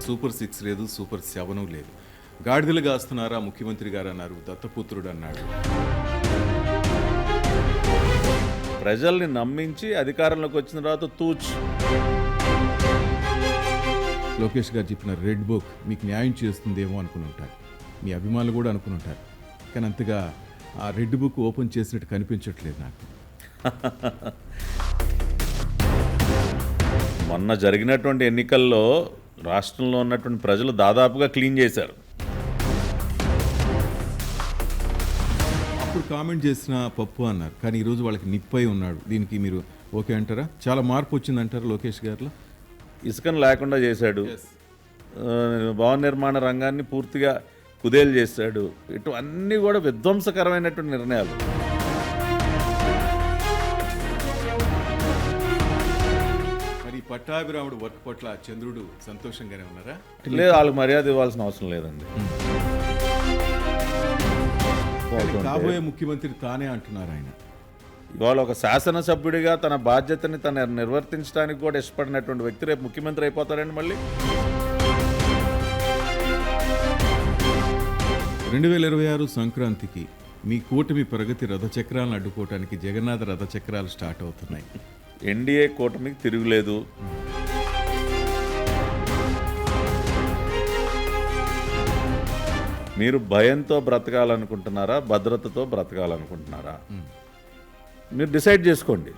Super 6 లేదు, super 7 లేదు. గాడిదలు కాస్తున్నారా ముఖ్యమంత్రి గారు అన్నారు, దత్తపుత్రుడు అన్నాడు. ప్రజల్ని నమ్మించి అధికారంలోకి వచ్చిన తర్వాత లోకేష్ గారు చెప్పిన రెడ్ బుక్ మీకు న్యాయం చేస్తుందేమో అనుకుని ఉంటారు, మీ అభిమానులు కూడా అనుకుని ఉంటారు. కానీ అంతగా ఆ రెడ్ బుక్ ఓపెన్ చేసినట్టు కనిపించట్లేదు నాకు. మొన్న జరిగినటువంటి ఎన్నికల్లో రాష్ట్రంలో ఉన్నటువంటి ప్రజలు దాదాపుగా క్లీన్ చేశారు. అప్పుడు కామెంట్ చేసిన పప్పు అన్నారు, కానీ ఈరోజు వాళ్ళకి నిప్పై ఉన్నాడు. దీనికి మీరు ఓకే అంటారా? చాలా మార్పు వచ్చిందంటారా లోకేష్ గారిలో? ఇసుకను లేకుండా చేశాడు, భవన నిర్మాణ రంగాన్ని పూర్తిగా కుదేలు చేశాడు. ఇటువన్నీ కూడా విధ్వంసకరమైనటువంటి నిర్ణయాలు. మరి పట్టాభిరాముడు వర్క్ పట్ల చంద్రుడు సంతోషంగానే ఉన్నారా? లేదు, వాళ్ళకి మర్యాద ఇవ్వాల్సిన అవసరం లేదండి. కాబోయే ముఖ్యమంత్రి తానే అంటున్నారు ఆయన. ఇవాళ ఒక శాసనసభ్యుడిగా తన బాధ్యతని తన నిర్వర్తించడానికి కూడా ఇష్టపడినటువంటి వ్యక్తి రేపు ముఖ్యమంత్రి అయిపోతారండి. మళ్ళీ 2026 సంక్రాంతికి మీ కూటమి ప్రగతి రథచక్రాలను అడ్డుకోవటానికి జగన్నాథ రథచక్రాలు స్టార్ట్ అవుతున్నాయి. ఎన్డీఏ కూటమికి తిరుగులేదు. మీరు భయంతో బ్రతకాలనుకుంటున్నారా, భద్రతతో బ్రతకాలనుకుంటున్నారా? మీరు డిసైడ్ చేసుకోండి.